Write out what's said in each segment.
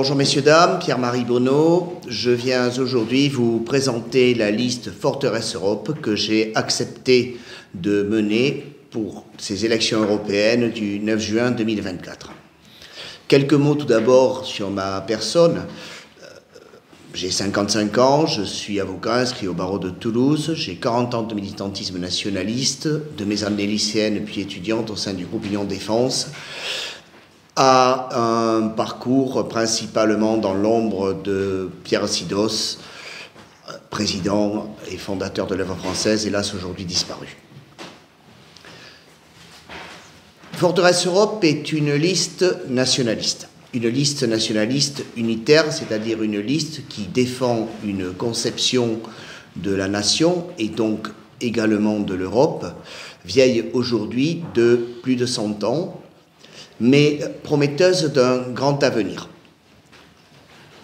Bonjour messieurs, dames, Pierre-Marie Bonneau. Je viens aujourd'hui vous présenter la liste Forteresse Europe que j'ai accepté de mener pour ces élections européennes du 9 juin 2024. Quelques mots tout d'abord sur ma personne. J'ai 55 ans, je suis avocat inscrit au barreau de Toulouse, j'ai 40 ans de militantisme nationaliste, de mes années lycéennes puis étudiantes au sein du groupe Union Défense, à un parcours principalement dans l'ombre de Pierre Sidos, président et fondateur de l'œuvre française, hélas aujourd'hui disparu. Forteresse Europe est une liste nationaliste unitaire, c'est-à-dire une liste qui défend une conception de la nation et donc également de l'Europe, vieille aujourd'hui de plus de 100 ans, mais prometteuse d'un grand avenir.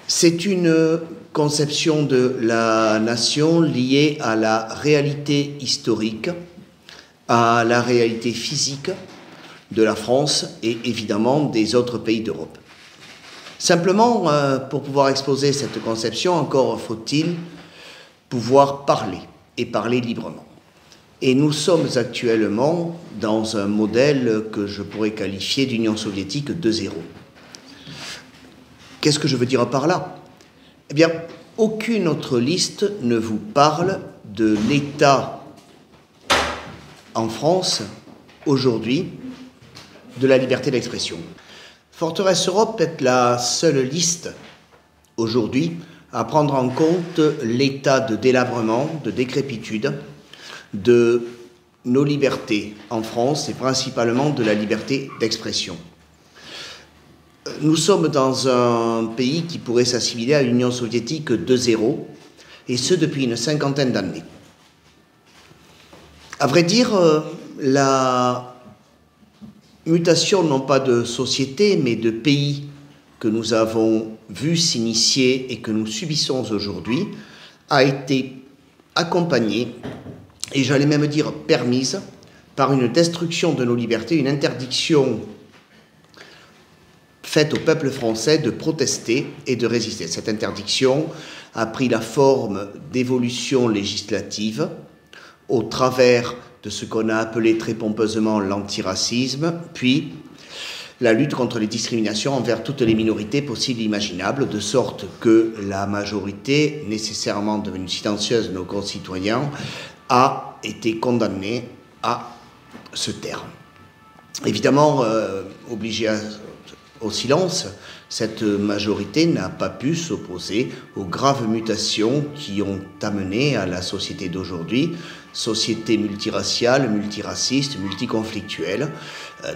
C'est une conception de la nation liée à la réalité historique, à la réalité physique de la France et évidemment des autres pays d'Europe. Simplement, pour pouvoir exposer cette conception, encore faut-il pouvoir parler, et parler librement. Et nous sommes actuellement dans un modèle que je pourrais qualifier d'Union soviétique 2.0. Qu'est-ce que je veux dire par là? Eh bien, aucune autre liste ne vous parle de l'État en France, aujourd'hui, de la liberté d'expression. Forteresse Europe est la seule liste, aujourd'hui, à prendre en compte l'état de délabrement, de décrépitude, de nos libertés en France et principalement de la liberté d'expression. Nous sommes dans un pays qui pourrait s'assimiler à l'Union soviétique 2.0, et ce depuis une cinquantaine d'années. À vrai dire, la mutation non pas de société, mais de pays que nous avons vu s'initier et que nous subissons aujourd'hui, a été accompagnée, et j'allais même dire permise, par une destruction de nos libertés, une interdiction faite au peuple français de protester et de résister. Cette interdiction a pris la forme d'évolutions législatives au travers de ce qu'on a appelé très pompeusement l'antiracisme, puis la lutte contre les discriminations envers toutes les minorités possibles et imaginables, de sorte que la majorité, nécessairement devenue silencieuse de nos concitoyens, a été condamnée à se taire. Évidemment, obligée au silence, cette majorité n'a pas pu s'opposer aux graves mutations qui ont amené à la société d'aujourd'hui, société multiraciale, multiraciste, multiconflictuelle,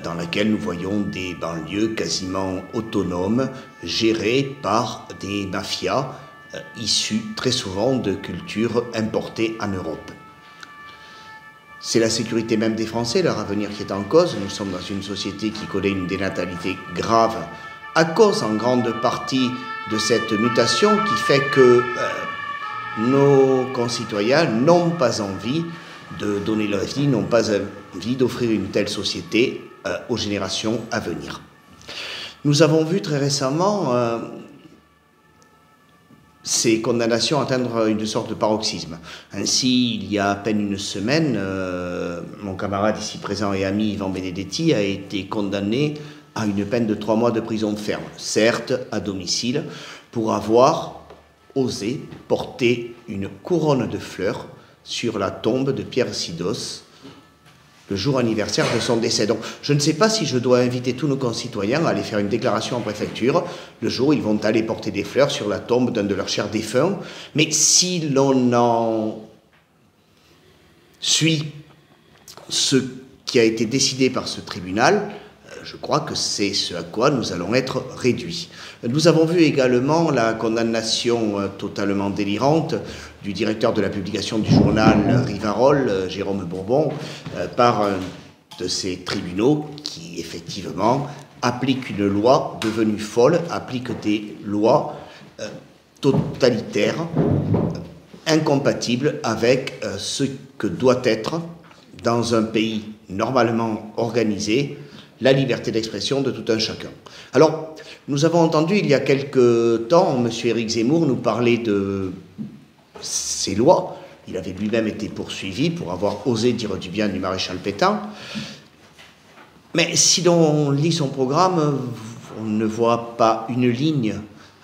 dans laquelle nous voyons des banlieues quasiment autonomes, gérées par des mafias issues très souvent de cultures importées en Europe. C'est la sécurité même des Français, leur avenir qui est en cause. Nous sommes dans une société qui connaît une dénatalité grave à cause en grande partie de cette mutation qui fait que nos concitoyens n'ont pas envie de donner leur vie, n'ont pas envie d'offrir une telle société aux générations à venir. Nous avons vu très récemment ces condamnations atteindre une sorte de paroxysme. Ainsi, il y a à peine une semaine, mon camarade ici présent et ami Yvan Benedetti a été condamné à une peine de 3 mois de prison ferme, certes à domicile, pour avoir osé porter une couronne de fleurs sur la tombe de Pierre Sidos, le jour anniversaire de son décès. Donc, je ne sais pas si je dois inviter tous nos concitoyens à aller faire une déclaration en préfecture le jour où ils vont aller porter des fleurs sur la tombe d'un de leurs chers défunts. Mais si l'on en suit ce qui a été décidé par ce tribunal, je crois que c'est ce à quoi nous allons être réduits. Nous avons vu également la condamnation totalement délirante du directeur de la publication du journal Rivarol, Jérôme Bourbon, par un de ces tribunaux qui, effectivement, appliquent une loi devenue folle, appliquent des lois totalitaires, incompatibles avec ce que doit être, dans un pays normalement organisé, la liberté d'expression de tout un chacun. Alors, nous avons entendu il y a quelque temps M. Éric Zemmour nous parler de ces lois. Il avait lui-même été poursuivi pour avoir osé dire du bien du maréchal Pétain. Mais si l'on lit son programme, on ne voit pas une ligne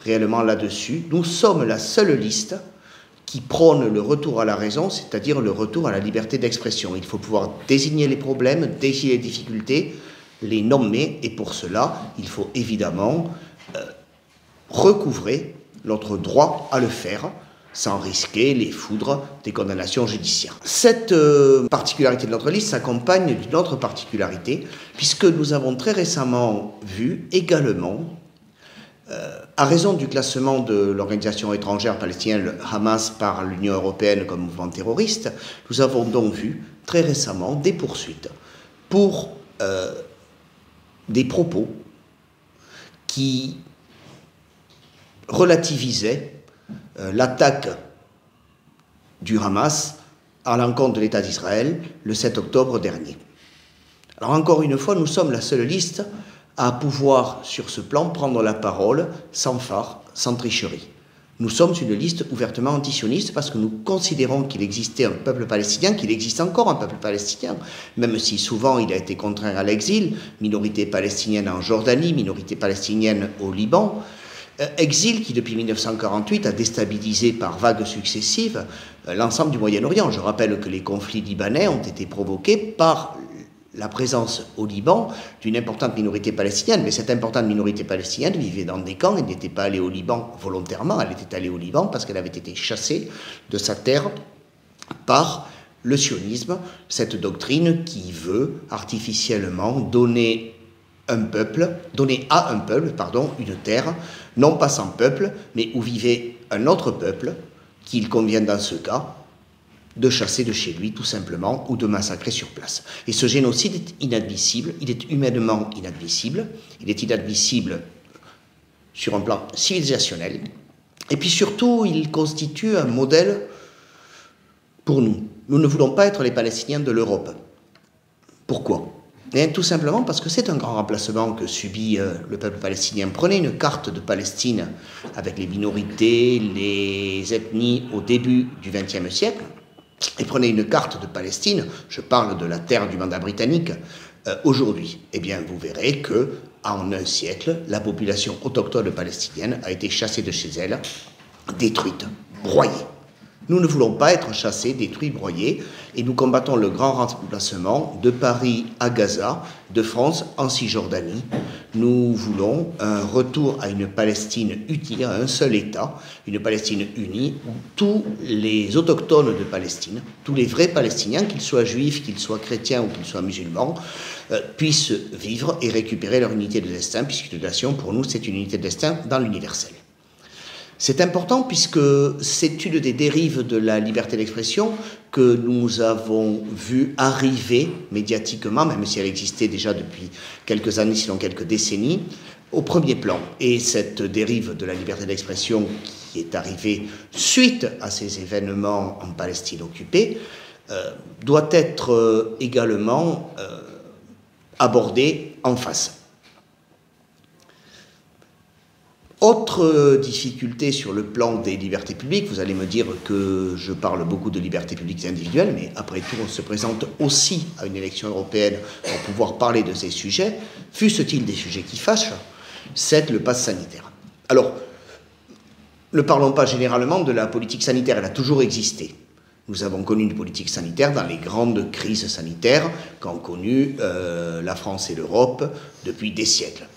réellement là-dessus. Nous sommes la seule liste qui prône le retour à la raison, c'est-à-dire le retour à la liberté d'expression. Il faut pouvoir désigner les problèmes, désigner les difficultés, les nommer, et pour cela, il faut évidemment recouvrer notre droit à le faire, sans risquer les foudres des condamnations judiciaires. Cette particularité de notre liste s'accompagne d'une autre particularité, puisque nous avons très récemment vu également, à raison du classement de l'organisation étrangère palestinienne, le Hamas, par l'Union européenne comme mouvement terroriste, nous avons donc vu très récemment des poursuites pour des propos qui relativisaient l'attaque du Hamas à l'encontre de l'État d'Israël le 7 octobre dernier. Alors encore une fois, nous sommes la seule liste à pouvoir, sur ce plan, prendre la parole sans phare, sans tricherie. Nous sommes une liste ouvertement antisioniste parce que nous considérons qu'il existait un peuple palestinien, qu'il existe encore un peuple palestinien, même si souvent il a été contraint à l'exil, minorité palestinienne en Jordanie, minorité palestinienne au Liban, exil qui depuis 1948 a déstabilisé par vagues successives l'ensemble du Moyen-Orient. Je rappelle que les conflits libanais ont été provoqués par la présence au Liban d'une importante minorité palestinienne, mais cette importante minorité palestinienne vivait dans des camps, elle n'était pas allée au Liban volontairement, elle était allée au Liban parce qu'elle avait été chassée de sa terre par le sionisme, cette doctrine qui veut artificiellement donner à un peuple, une terre, non pas sans peuple, mais où vivait un autre peuple, qu'il convient dans ce cas de chasser de chez lui, tout simplement, ou de massacrer sur place. Et ce génocide est inadmissible, il est humainement inadmissible, il est inadmissible sur un plan civilisationnel, et puis surtout, il constitue un modèle pour nous. Nous ne voulons pas être les Palestiniens de l'Europe. Pourquoi ? Et tout simplement parce que c'est un grand remplacement que subit le peuple palestinien. Prenez une carte de Palestine avec les minorités, les ethnies au début du XXe siècle, et prenez une carte de Palestine, je parle de la terre du mandat britannique, aujourd'hui. Eh bien, vous verrez que en un siècle, la population autochtone palestinienne a été chassée de chez elle, détruite, broyée. Nous ne voulons pas être chassés, détruits, broyés, et nous combattons le grand remplacement de Paris à Gaza, de France en Cisjordanie. Nous voulons un retour à une Palestine unie, à un seul État, une Palestine unie, où tous les autochtones de Palestine, tous les vrais Palestiniens, qu'ils soient juifs, qu'ils soient chrétiens ou qu'ils soient musulmans, puissent vivre et récupérer leur unité de destin, puisque la nation, pour nous, c'est une unité de destin dans l'universel. C'est important puisque c'est une des dérives de la liberté d'expression que nous avons vu arriver médiatiquement, même si elle existait déjà depuis quelques années, sinon quelques décennies, au premier plan. Et cette dérive de la liberté d'expression qui est arrivée suite à ces événements en Palestine occupée doit être également abordée en face. Autre difficulté sur le plan des libertés publiques, vous allez me dire que je parle beaucoup de libertés publiques individuelles, mais après tout, on se présente aussi à une élection européenne pour pouvoir parler de ces sujets, fussent-ils des sujets qui fâchent, c'est le pass sanitaire. Alors, ne parlons pas généralement de la politique sanitaire, elle a toujours existé. Nous avons connu une politique sanitaire dans les grandes crises sanitaires qu'ont connues la France et l'Europe depuis des siècles.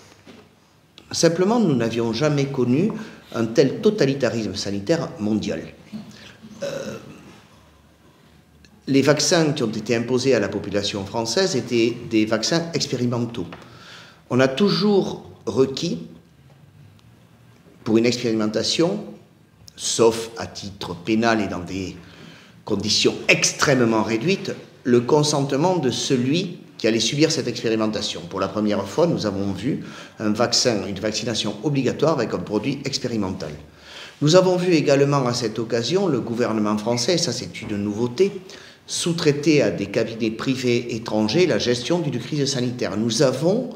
Simplement, nous n'avions jamais connu un tel totalitarisme sanitaire mondial. Les vaccins qui ont été imposés à la population française étaient des vaccins expérimentaux. On a toujours requis, pour une expérimentation, sauf à titre pénal et dans des conditions extrêmement réduites, le consentement de celui qui allait subir cette expérimentation. Pour la première fois, nous avons vu un vaccin, une vaccination obligatoire avec un produit expérimental. Nous avons vu également à cette occasion le gouvernement français, et ça c'est une nouveauté, sous-traiter à des cabinets privés étrangers la gestion d'une crise sanitaire. Nous avons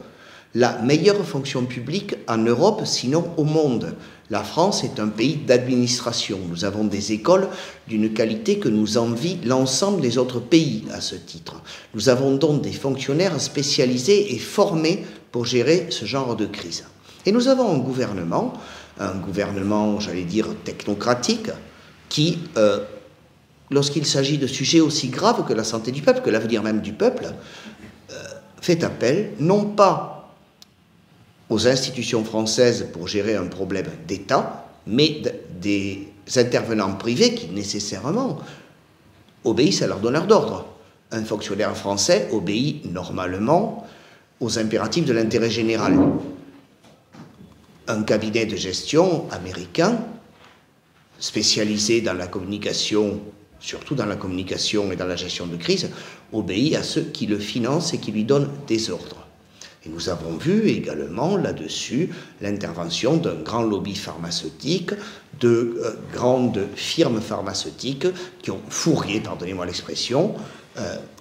la meilleure fonction publique en Europe, sinon au monde. La France est un pays d'administration. Nous avons des écoles d'une qualité que nous envie l'ensemble des autres pays à ce titre. Nous avons donc des fonctionnaires spécialisés et formés pour gérer ce genre de crise. Et nous avons un gouvernement, j'allais dire, technocratique, qui, lorsqu'il s'agit de sujets aussi graves que la santé du peuple, que l'avenir même du peuple, fait appel, non pas aux institutions françaises pour gérer un problème d'État, mais des intervenants privés qui, nécessairement, obéissent à leur donneur d'ordre. Un fonctionnaire français obéit normalement aux impératifs de l'intérêt général. Un cabinet de gestion américain, spécialisé dans la communication, surtout dans la communication et dans la gestion de crise, obéit à ceux qui le financent et qui lui donnent des ordres. Et nous avons vu également là-dessus l'intervention d'un grand lobby pharmaceutique, de grandes firmes pharmaceutiques qui ont fourrié, pardonnez-moi l'expression,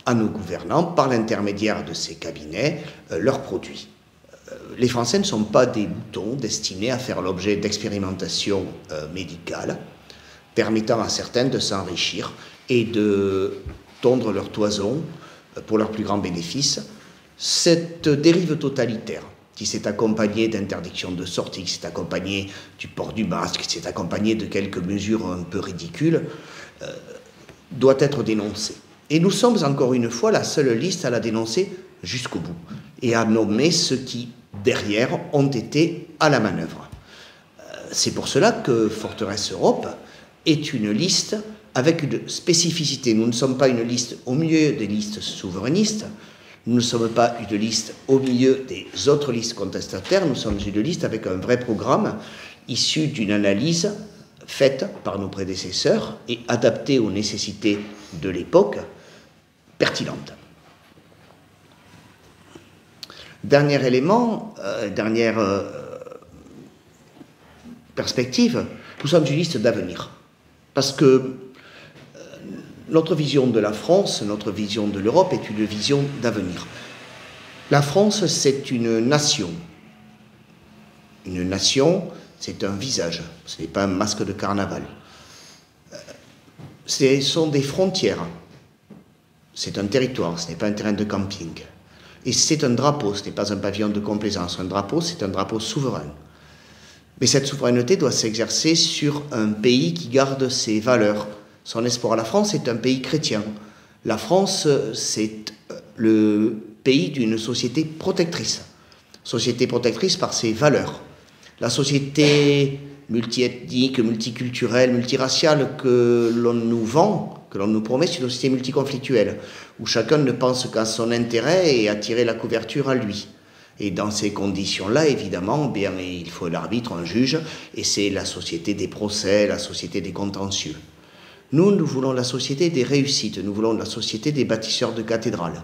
à nos gouvernants, par l'intermédiaire de ces cabinets, leurs produits. Les Français ne sont pas des moutons destinés à faire l'objet d'expérimentations médicales, permettant à certains de s'enrichir et de tondre leur toison pour leur plus grand bénéfice. Cette dérive totalitaire, qui s'est accompagnée d'interdiction de sortie, qui s'est accompagnée du port du masque, qui s'est accompagnée de quelques mesures un peu ridicules, doit être dénoncée. Et nous sommes encore une fois la seule liste à la dénoncer jusqu'au bout et à nommer ceux qui, derrière, ont été à la manœuvre. C'est pour cela que Forteresse Europe est une liste avec une spécificité. Nous ne sommes pas une liste au milieu des listes souverainistes, nous ne sommes pas une liste au milieu des autres listes contestataires, nous sommes une liste avec un vrai programme issu d'une analyse faite par nos prédécesseurs et adaptée aux nécessités de l'époque, pertinente. Dernier élément, dernière perspective, nous sommes une liste d'avenir. Parce que notre vision de la France, notre vision de l'Europe est une vision d'avenir. La France, c'est une nation. Une nation, c'est un visage, ce n'est pas un masque de carnaval. Ce sont des frontières. C'est un territoire, ce n'est pas un terrain de camping. Et c'est un drapeau, ce n'est pas un pavillon de complaisance. Un drapeau, c'est un drapeau souverain. Mais cette souveraineté doit s'exercer sur un pays qui garde ses valeurs, son espoir. La France est un pays chrétien. La France, c'est le pays d'une société protectrice. Société protectrice par ses valeurs. La société multiethnique, multiculturelle, multiraciale que l'on nous vend, que l'on nous promet, c'est une société multiconflictuelle, où chacun ne pense qu'à son intérêt et à tirer la couverture à lui. Et dans ces conditions-là, évidemment, bien, il faut l'arbitre, un juge, et c'est la société des procès, la société des contentieux. Nous voulons la société des réussites, nous voulons la société des bâtisseurs de cathédrales.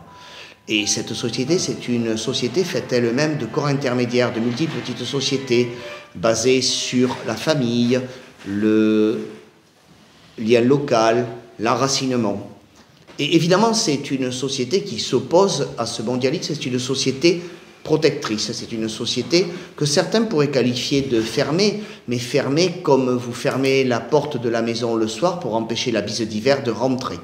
Et cette société, c'est une société faite elle-même de corps intermédiaires, de multiples petites sociétés, basées sur la famille, le lien local, l'enracinement. Et évidemment, c'est une société qui s'oppose à ce mondialisme, c'est une société protectrice, c'est une société que certains pourraient qualifier de fermée, mais fermée comme vous fermez la porte de la maison le soir pour empêcher la bise d'hiver de rentrer.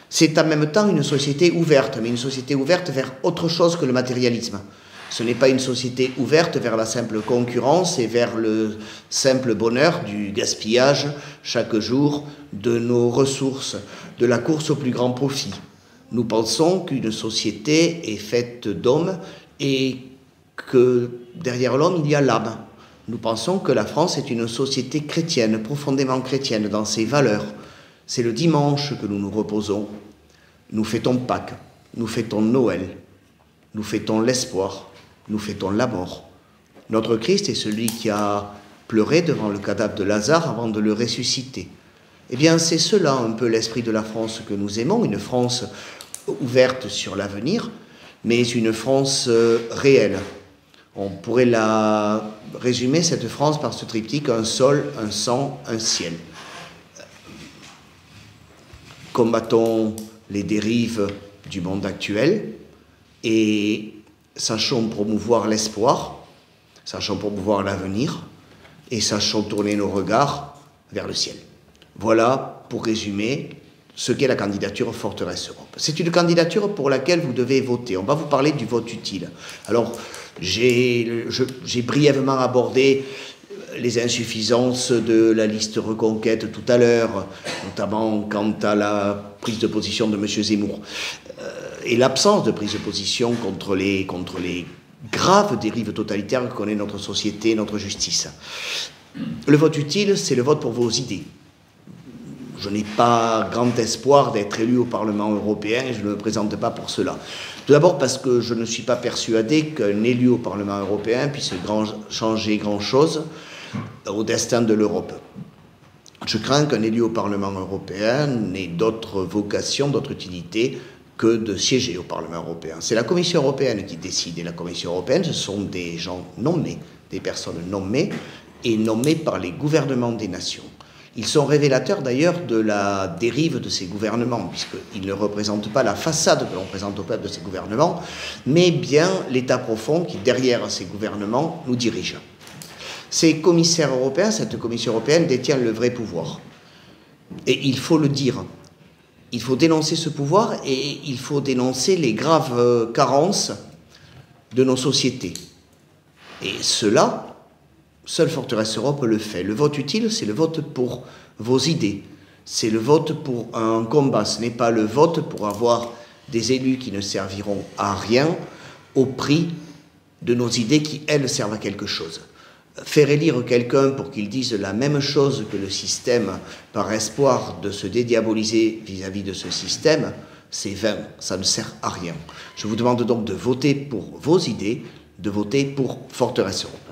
C'est en même temps une société ouverte, mais une société ouverte vers autre chose que le matérialisme. Ce n'est pas une société ouverte vers la simple concurrence et vers le simple bonheur du gaspillage chaque jour de nos ressources, de la course au plus grand profit. Nous pensons qu'une société est faite d'hommes et que derrière l'homme, il y a l'âme. Nous pensons que la France est une société chrétienne, profondément chrétienne dans ses valeurs. C'est le dimanche que nous nous reposons. Nous fêtons Pâques, nous fêtons Noël, nous fêtons l'espoir, nous fêtons la mort. Notre Christ est celui qui a pleuré devant le cadavre de Lazare avant de le ressusciter. Eh bien, c'est cela un peu l'esprit de la France que nous aimons, une France ouverte sur l'avenir, mais une France réelle. On pourrait la résumer, cette France, par ce triptyque, un sol, un sang, un ciel. combattons les dérives du monde actuel et sachons promouvoir l'espoir, sachons promouvoir l'avenir et sachons tourner nos regards vers le ciel. Voilà, pour résumer, ce qu'est la candidature Forteresse Europe. C'est une candidature pour laquelle vous devez voter. On va vous parler du vote utile. Alors, j'ai brièvement abordé les insuffisances de la liste Reconquête tout à l'heure, notamment quant à la prise de position de M. Zemmour, et l'absence de prise de position contre les graves dérives totalitaires que connaît notre société, notre justice. Le vote utile, c'est le vote pour vos idées. Je n'ai pas grand espoir d'être élu au Parlement européen et je ne me présente pas pour cela. Tout d'abord parce que je ne suis pas persuadé qu'un élu au Parlement européen puisse changer grand-chose au destin de l'Europe. Je crains qu'un élu au Parlement européen n'ait d'autre vocation, d'autre utilité que de siéger au Parlement européen. C'est la Commission européenne qui décide, et la Commission européenne, ce sont des gens nommés, des personnes nommées, et nommées par les gouvernements des nations. Ils sont révélateurs d'ailleurs de la dérive de ces gouvernements, puisqu'ils ne représentent pas la façade que l'on présente au peuple de ces gouvernements, mais bien l'état profond qui, derrière ces gouvernements, nous dirige. Ces commissaires européens, cette Commission européenne détient le vrai pouvoir. Et il faut le dire. Il faut dénoncer ce pouvoir et il faut dénoncer les graves carences de nos sociétés. Et cela, seule Forteresse Europe le fait. Le vote utile, c'est le vote pour vos idées. C'est le vote pour un combat. Ce n'est pas le vote pour avoir des élus qui ne serviront à rien au prix de nos idées qui, elles, servent à quelque chose. Faire élire quelqu'un pour qu'il dise la même chose que le système par espoir de se dédiaboliser vis-à-vis de ce système, c'est vain, ça ne sert à rien. Je vous demande donc de voter pour vos idées, de voter pour Forteresse Europe.